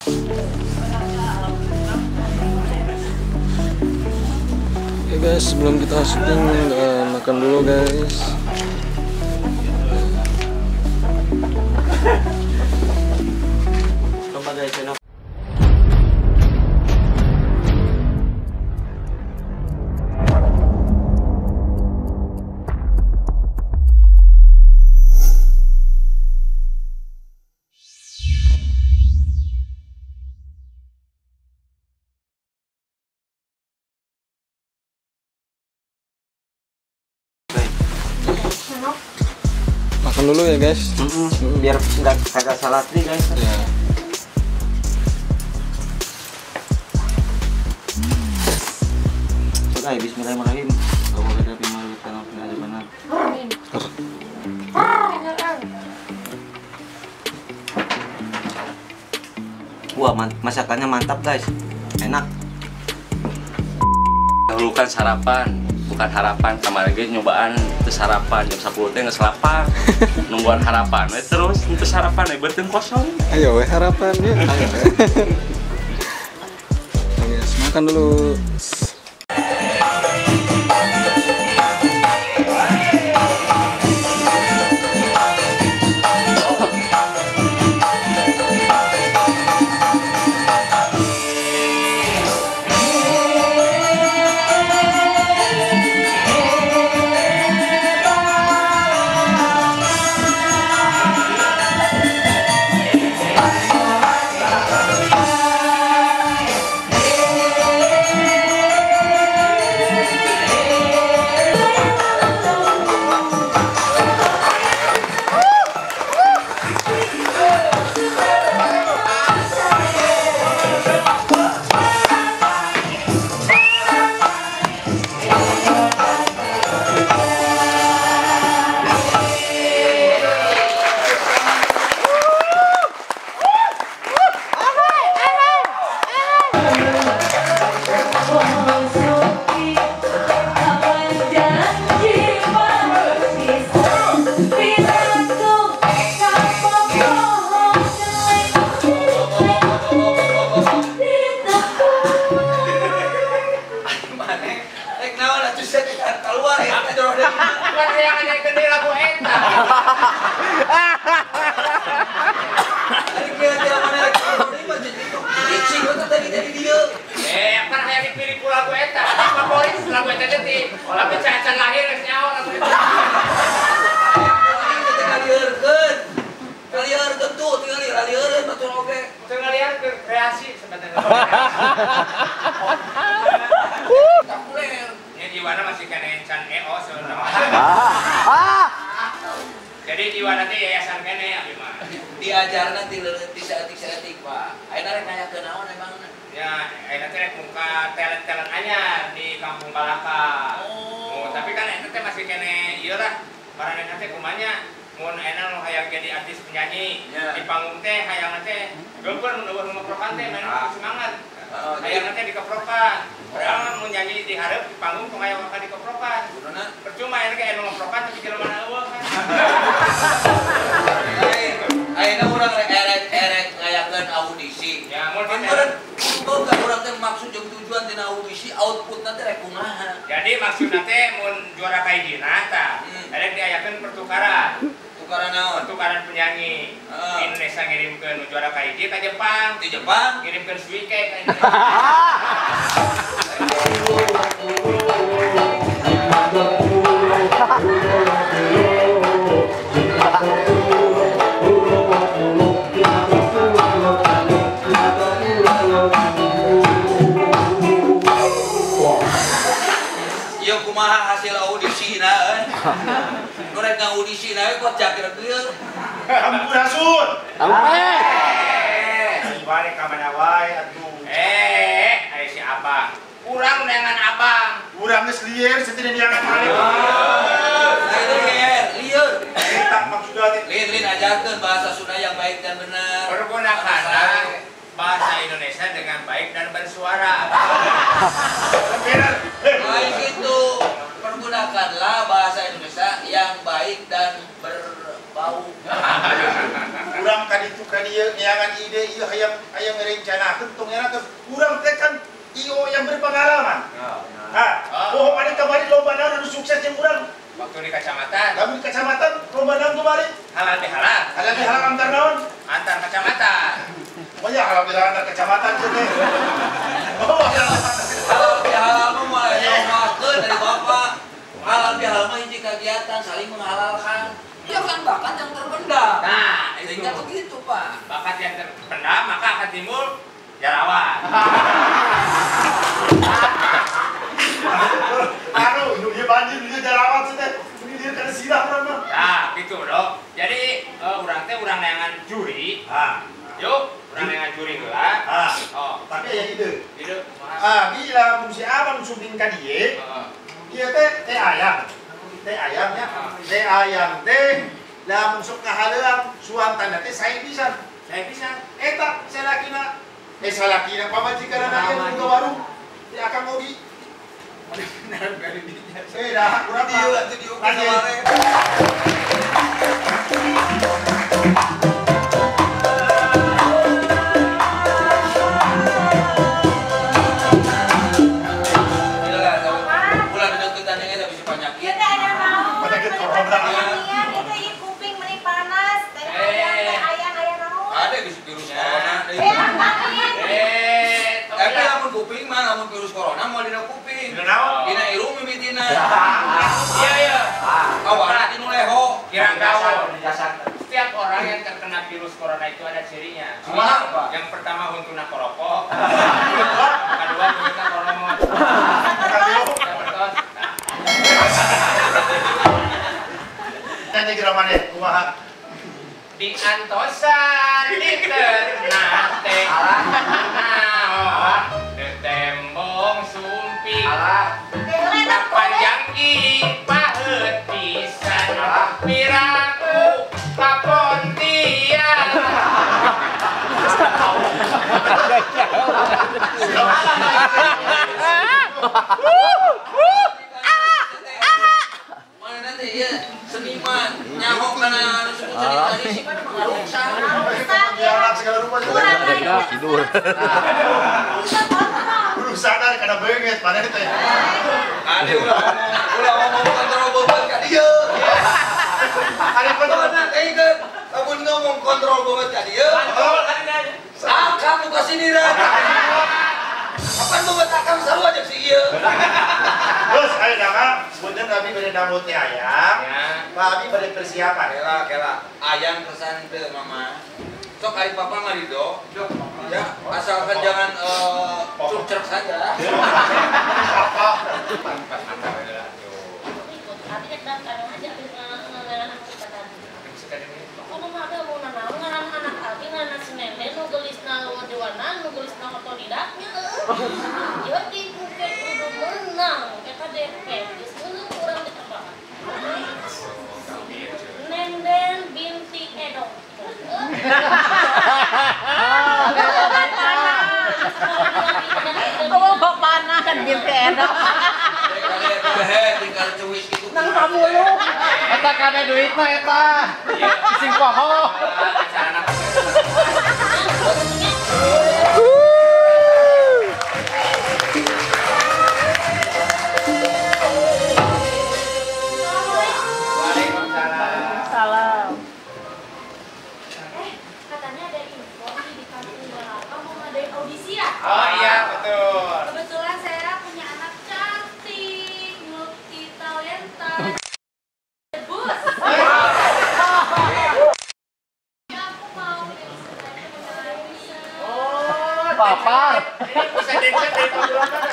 Oke guys, sebelum kita syuting makan dulu guys. Coba guys, enak. Makan dulu ya guys. Biar nggak kagak salah nih guys. Ya. Oke, bismillahirrahmanirrahim. Kalau ada pimalu tanah ada benar. Wah, masakannya mantap guys. Enak. Dahulu kan sarapan, bukan harapan. Kemarin lagi nyobaan itu sarapan jam 10 teh nggak selapan. Nungguan harapan, terus itu sarapan betul kosong. Ayo harapan ya. Ayo. Guys, makan dulu. Jadi jiwa nanti yayasan kene ya gimana? Diajarna ti seetik Pak. Ayeuna rek ngayakeun naon emang? Ya, ayeuna teh muka talent-talent anyar di Kampung Balaka. Oh, tapi kan ayeuna teh masih kene ieu lah. Barang teh kumanya mun ayeuna nu hayang jadi artis penyanyi di panggung teh hayang teh geumpeur mun eueuh ngeprokan teh main semangat. Hayang teh dikeprokan. Padahal mun nyanyi di hareup di panggung tong hayang ka dikeprokan. Percuma ayeuna ge anu ngeprokan tapi jelema eueuh kan. Ayeuna urang rek ngayakeun audisi. Ya, mun boga urang teh maksud jeung tujuan tina audisi outputna teh rek kumaha. Jadi maksudna teh mun juara kaijina tah, ada diayakeun pertukaran. Tukaran naon? Pertukaran penyanyi. Indonesia ngirimkeun juara kaiji ka Jepang. Di Jepang Ngirimkeun suike ka Indonesia. Ieu kumaha hasil audisina nu rek ngaudisina we kok jakir geul. Ampurasun. Balik ka mana wae atuh. Aya si Abang. Urang neangan Abang. Urang geus lieur setina diangan malih. Lieur. Eta maksudna teh. Lin ajarkeun bahasa Sunda yang baik dan benar. Pergunakanlah bahasa Indonesia dengan baik dan bersuara. Baik itu pergunakanlah bahasa Indonesia yang baik dan berbau. Urang kaditu ka dieu ngeangan ide ieu hayang mere rencana tentungnya kurang tekan IO yang berpengalaman. Oh, mana kemarin lomba naon sukses yang kurang. Waktu di kecamatan. Kamu di kecamatan lomba naon kemarin? Halal bihalal. Halal bihalal antar naon? Antar kecamatan. Oh ya, halal bihalal antar kecamatan sih. Oh, Halal bihalal mah mulai nyomakeun dari Bapak. Halal bihalal mah hiji kegiatan saling menghalalkan. Dia kan bakat yang terpendam. Nah, Sehingga itu. begitu, Pak. Bakat yang terpendam maka akan timbul jarawan. dia banjir, dia jarawat sih. Ini dia kena sirah orang mah. Nah, gitu dong. Jadi urang teh urang neangan juri. Yuk, urang neangan juri heula. Oh, Tapi ya ide. gitu. Bila fungsi abang syuting ka dia, dia teh ayam. Teh ayamnya. Teh ayam teh lamun sok ngahaleuang suantana teh saya bisa. Saya bisa. Eta salakina. Salakina pamajikan anaknya buka warung. Teh Akang Ogi. Dah, kurang Dia lah tuh diukur kemarin. Kuping mah namun virus corona mau dina kuping. Dina irung mimitina. Iya iya. Awana dinu leho. Kirang tahu. Setiap orang yang terkena virus corona itu ada cirinya. Apa? Yang pertama huntuna korokok. Kedua huntuna koromot. Nanti geramane kumaha. Di antosan di ternate naon tembong sumpi panjang paheut pisan piraku papontian Mana nanti ya seniman nyamuk kana anu sebut tadi sih kan mengarungsa. Jalan segala rupa juga. Tidur. Kudu sadar kana beungeut mana teh. Ade ulah ngomong kontrol beban ka dieu. Ari kontrol. Ingat, lamun ngomong kontrol beban ka dieu. Akang muka sindiran. Kapan beban akang sarua jeung si ieu. Terus ayo dama, sebenarnya kami bade damut teh ayam. Kami bade persiapan. Kela ayam kesan teu mama. Sok ari papa ngarido. Ya, asalkan jangan ceruk saja. Nenden binti Edok. Kamu bapana kan binti Edok. Tinggal cuwis itu. Nang pamulu. Eta kada duit mah eta. Sing poho. Salam. Katanya ada info di kampung Balaka mau ngadain audisi ya? Oh iya betul. Kebetulan saya punya anak cantik, multi talenta. Bus. Aku mau jadi bisa. Oh, papar. Bisa dance dari panggilan mana?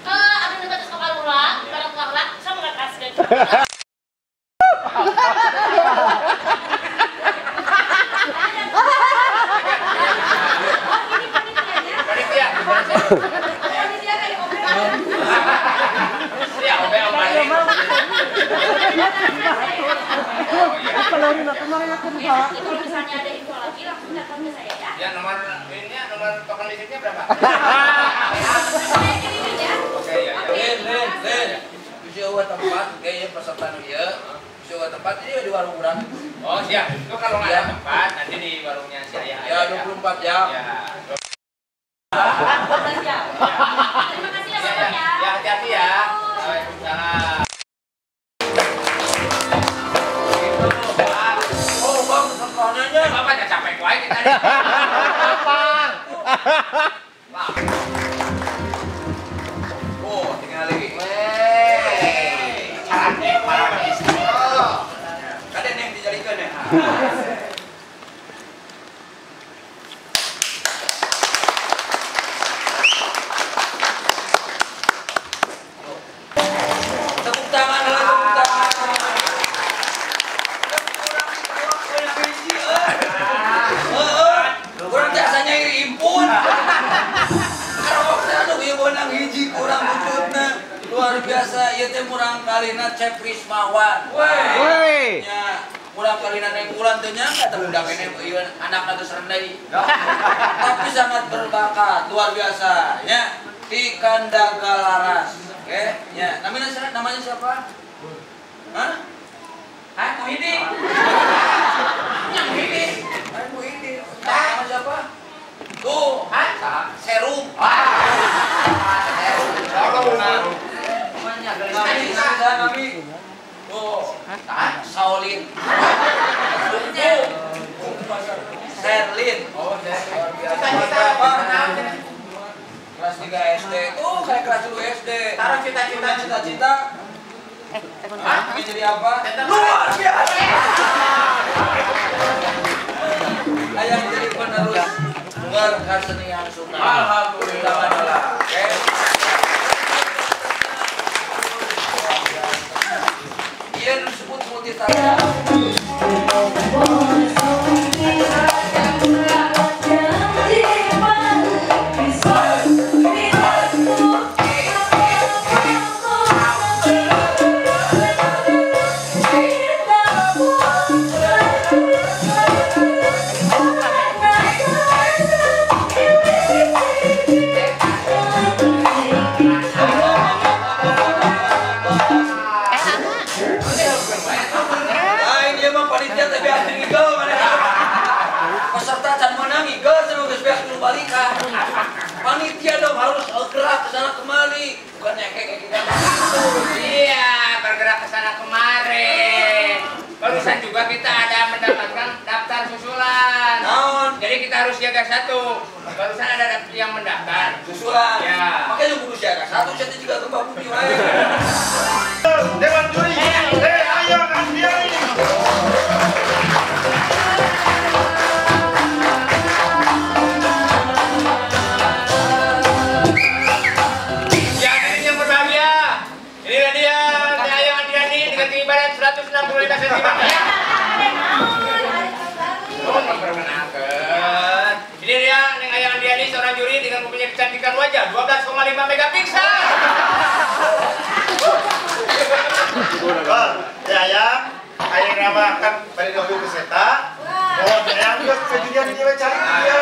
Abis ngebatas kapal ulang, barang ulang, sama nggak kasih. Panitia. Panitia kayak obrolan. Iya, obeng-obeng. Kalau kemarin aku bawa. Kalau misalnya ada info lagi, langsung datang ke saya ya. Ya nomor ini nomor token listriknya berapa? Saya kirimin ya. Oke ya. Len. Bisa buat tempat kayaknya peserta nu ieu. Coba tempat ini di warung orang. Oh siap, itu kalau nggak ada tempat nanti di warungnya si Ayah. Ya 24 jam. Ya. Terima kasih ya Bapak ya. Ya hati-hati ya. Waalaikumsalam. Oh bang, sekolahnya. Bapak udah capek wae kita nih. Oh, tinggali. Kadang yang dijadikan ya. Tepuk tangan lah, tepuk tangan. Kurang jasanya iri impun. Karena anu ieu beunang hiji kurang wujudna. Luar biasa ieu teh murang kalina Cep Rismawan. Woi. Nya murang kalina neng bulan teh nyangka teh budak ini ieu anakna geus rendai. Tapi sangat berbakat, luar biasa ya. Ikan Dagalaras. Oke, ya. Namanya siapa? Hah? Hah, Muhyiddin. Yang Muhyiddin. Hai Muhyiddin. Nama siapa? Tuh, hah? Serum. Nami. Tuh, Saulin. Serlin. Oh, apa? Kelas 3 SD. Tuh, kayak kelas 2 SD. Taruh cita-cita. Hah? Ingin jadi apa? Luar biasa. Ayah jadi penerus berkesenian Sunda. Alhamdulillah. Oke. Ia disebut multi talenta. Peserta can menang igel sama geus beak dulu balikan. Panitia dong harus gerak ke sana kemari, bukan nyekek gitu. Iya, bergerak ke sana kemari. Barusan juga kita ada mendapatkan daftar susulan. Naon? Jadi kita harus jaga satu. Barusan ada yang mendaftar. Susulan. Ya. Makanya kudu siaga satu, jadi juga gempa bumi wae. Dewan juri, Ayah Andiani. Yang berbahagia. Inilah dia, Ayah Andiani dengan keibatan 165 cm. Memperkenalkan. Ini dia Neng Ayah Andiani, seorang juri dengan mempunyai kecantikan wajah 12,5 megapiksel. Ayah namakan pada dahulu keseta. Oh, ayah juga kejadian ini cari dia.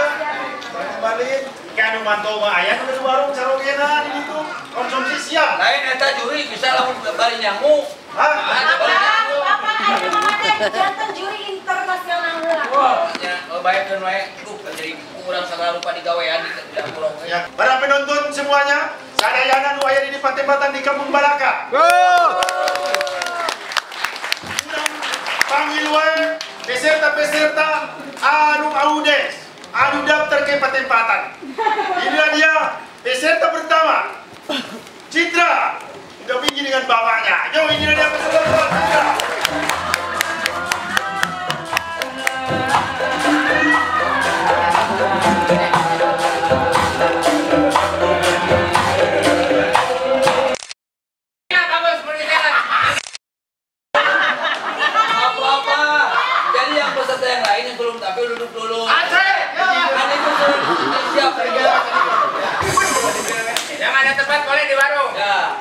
Kembali kan mantau mah ayah udah di warung carogena di itu konsumsi siang. Lain eta juri bisa lamun bari nyamuk. Hah? Bapak ayo mama teh jantan juri internasional heula. Wah, nya baekeun wae. Duh, jadi kurang sagala rupa digawean di dapur. Ya, para penonton semuanya, sadayana nu aya di Patembatan di Kampung Balaka. Panggil wae peserta-peserta anu audes, anu daftar ke Patembatan. Inilah dia peserta pertama, Citra. Udah pinggir dengan bapaknya. Yo, inilah dia peserta pertama, Citra. Jadi yang peserta yang lain yang belum tampil duduk dulu. Ada itu siap kerja. Yang ada tempat boleh di warung. Ya.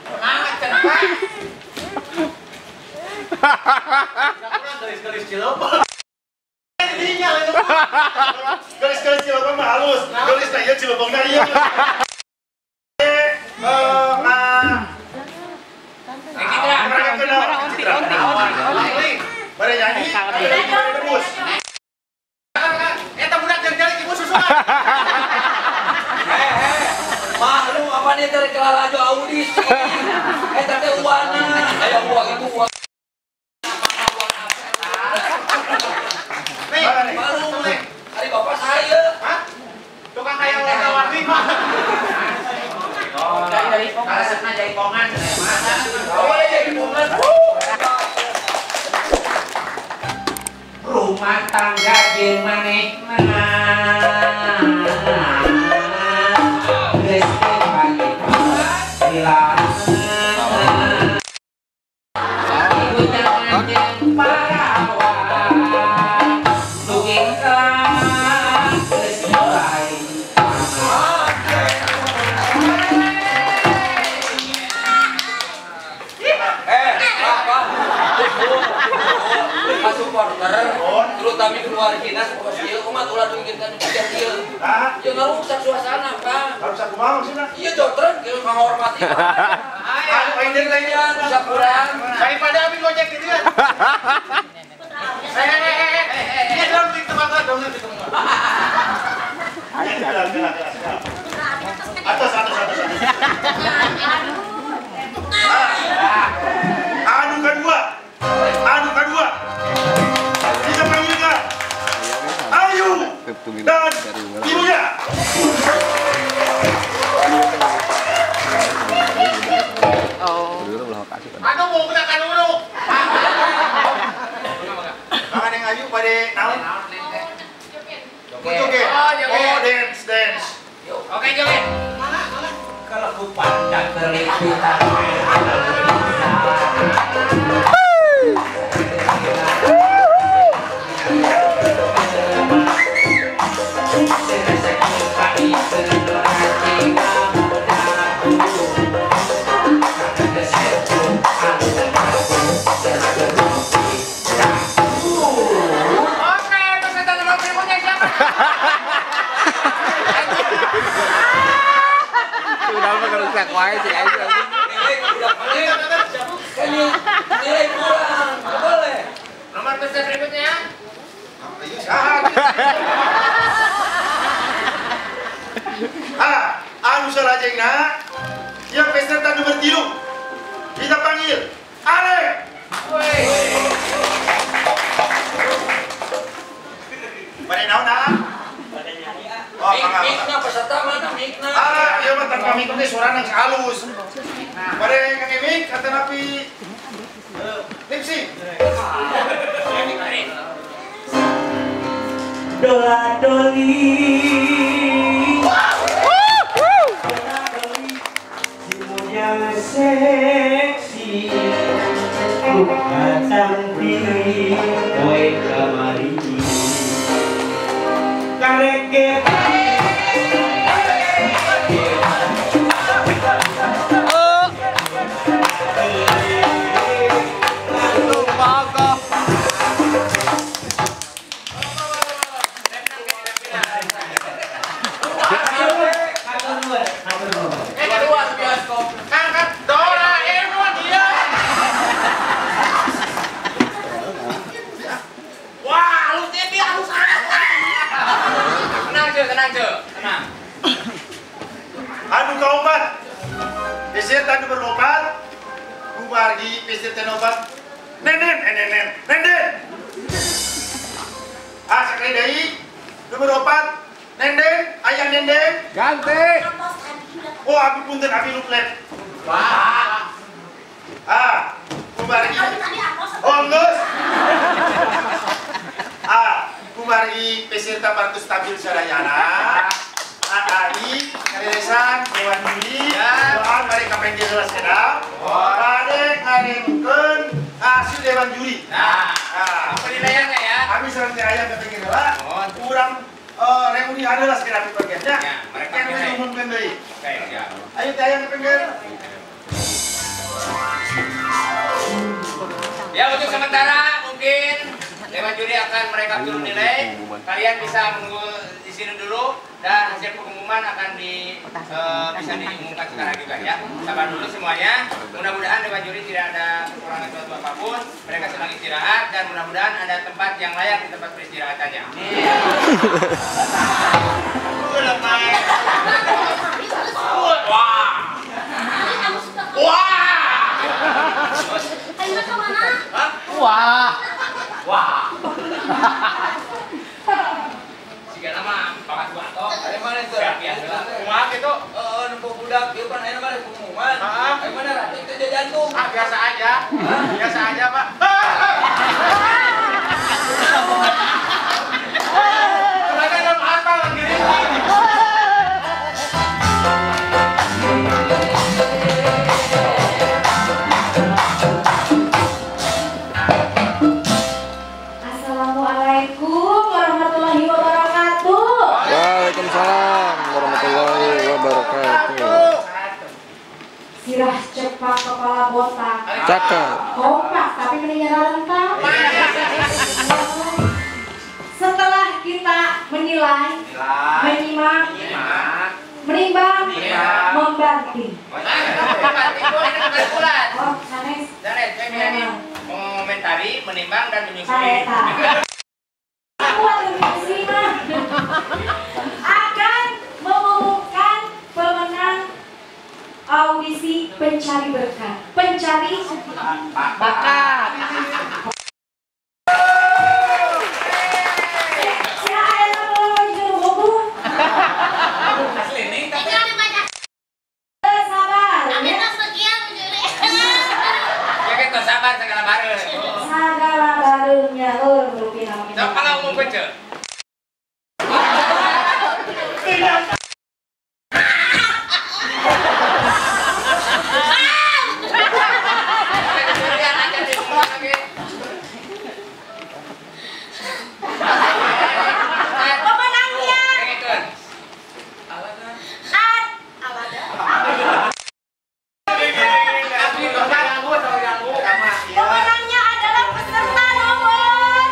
Semangat cepat. Garis-garis Cilebon. Garis-garis Cilebon mah halus. Garis na ieu Cilebon na ieu. Bare nyanyi, bare debus. Eta budak jari ibu susulan. Malu apa nih dari kelalajo audisi? Teh uana, aya uang itu uang. Malu nih, hari bapak saya. Hah? Tukang hayang lewat lima. Oh, dari alasannya jadi kongan. Oh, jadi bungan. Rumah tangga jeung manehna. Geus dibagi hilang. Ibu jangan jeung parawan. Nuging kelang geus mulai. Apa? Pak supporter, terutama keluarga pokoknya ieu umat ulah dugikan pikir ieu. Nah, Ieu ngarusak suasana, Kang. harus aku mau maksudnya. Iya dokter, kieu menghormati. Anu painter lainnya. Bisa kurang. Daripada abi ngojek gitu ya. Ini dong di tempat dong di tempat. Atas. Anu kedua. Kita panggilkan Ayu dan ibunya. Aduh mau gunakan dulu. Makan yang Ayu pada naon? Joget. Oh, dance. Oke, joget. Kalau ku pandang terlipitan. Oke, peserta nomor berikutnya siapa? Sudah mah kerusak wae sih aja. Nilai pulang, nggak boleh. Nomor peserta berikutnya. Anu salajengna yang peserta nomor 3. Kita panggil Ale. Pada naon ah? Oh, Mikna peserta mana mikna? iya mah tanpa mik teh suarana geus halus. Pada kang mik kata napi lip sync. Dola doli yang seksi buka cantik kowe kamari kareket Keluar bioskop. Angkat Doraemon dia. Wah, lu jadi halus amat. Tenang, Ce. Tenang. Anu kaopat. Peserta nomor 4. Kumargi peserta nomor Nenden. Sekali deui nomor 4. Nenden, ayah Nenden. Ganti. Oh, abi punten, abi luplet. Wah. Kumargi. Oh, geus. Kumargi peserta partu stabil sadayana. Ari, karesan, Dewan Juri, doan mereka pengen jelas kedap. Kade ngarengkeun hasil Dewan Juri. Penilaiannya ya. Kami serang ayah kepengen heula. Kurang reuni adalah sekedar bagiannya. Mereka Kan penilai. umumkan deui. Oke, ya. Ayo teh ayah kepengen. Ya, untuk sementara mungkin Dewan Juri akan mereka turun nilai. Kalian bisa menunggu di sini dulu dan hasil pengumuman akan bisa diumumkan sekarang juga ya. Sabar dulu semuanya. Mudah-mudahan dewan juri tidak ada kekurangan suatu apapun. Mereka sedang istirahat dan mudah-mudahan ada tempat yang layak di tempat beristirahatannya. Wah. Ayo kemana? Wah. Wah. Siga nama bakat gua toh. Ada mana itu? Maaf itu. Numpuk budak ieu kan aya mana pengumuman. Aya mana ratik teh jantung. Ah, biasa aja. Biasa aja, Pak. Mereka dalam apa lagi? Assalamualaikum warahmatullahi wabarakatuh. Waalaikumsalam warahmatullahi wabarakatuh. Sirah cepak kepala botak. Cakep. Kompak tapi meninggal lengkap. Setelah kita menilai, menyimak, menimbang, membanting. Oh, sanes. Mengomentari, menimbang dan menyusui. Aku akan mengumumkan pemenang audisi pencari berkat, pencari bakat. Sagala barunya rupiah namanya. Kalau mau baca. Pemenangnya adalah peserta nomor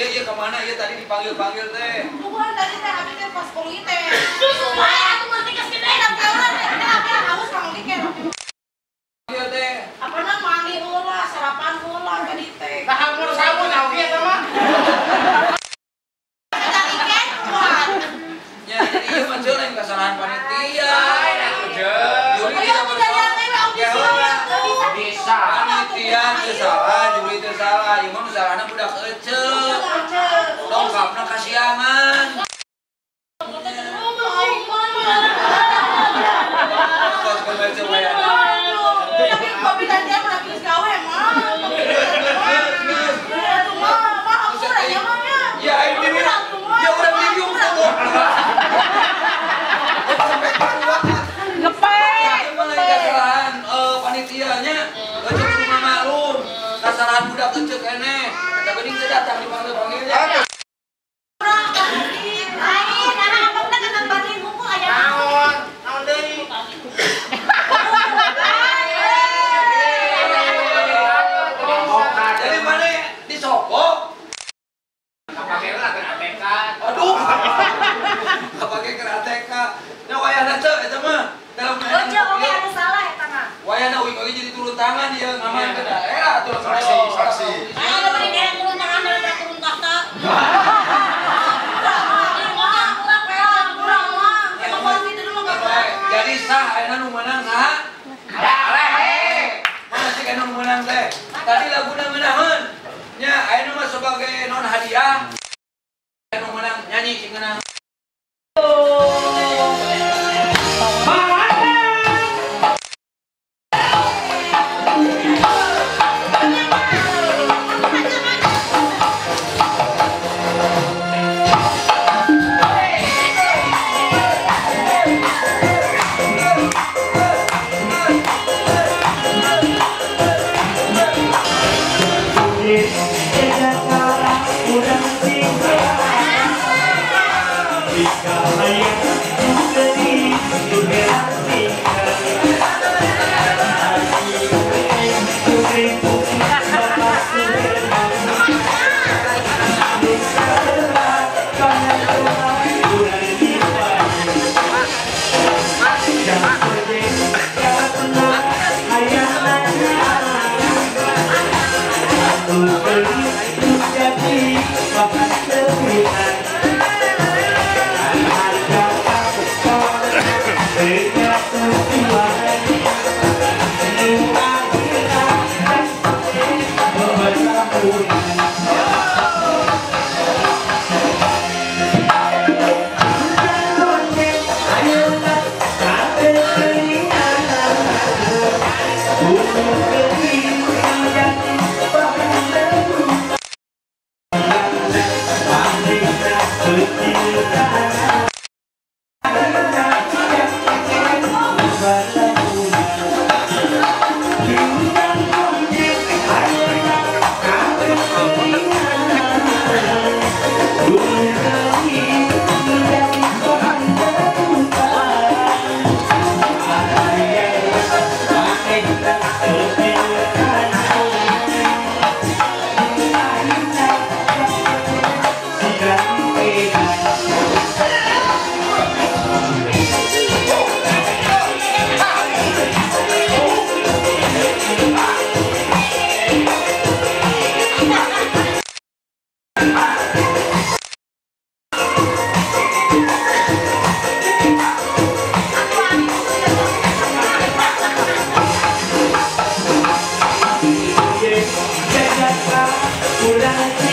Iya kemana? Iya tadi dipanggil teh. Bukan tadi teh habis teh pas kulit teh. Supaya atuh mesti ke sini tapi orang teh apa haus mang dikit. Iya teh. Apana mandi heula, sarapan heula tadi teh. Nah, hampir sabun tau ieu mah. Kita ikan kuat. Ya jadi ieu mah jeung kesalahan panitia. Juri Ayo tidak Bisa. panitia teu salah, juri teu salah. Ieu mah salahna budak ece. Dong bokapna kasiangan. Kos kebaca wayang. Tapi kopi tadi aku lagi gawe emang. Maaf kurang ya mamnya. Ya ini ya udah bingung kamu. Ngepek. Kesalahan panitianya, lecek rumah malun, kesalahan budak lecek eneh. Kita bening teh datang dipanggil-panggilnya. Lain, anak abang udah kena bantuin buku aja. Naon deui? Jadi mana disopok? Kapake lah kena TK. Aduh. Kapake kena TK. Nya wayahna teh eta mah. Dalam Oke, ada salah ya tanah. wayahna uing jadi turun tangan dia ngaman ke daerah tuh Saksi. Ayo udah beri dia turun tangan dari turun tahta. Jadi sah ayeuna nu meunang saha? Mana sih kana nu meunang teh? Tadi laguna ngeunaheun. Nya ayeuna mah sebagai non hadiah. Nu meunang nyanyi sing ngeunang. Jaga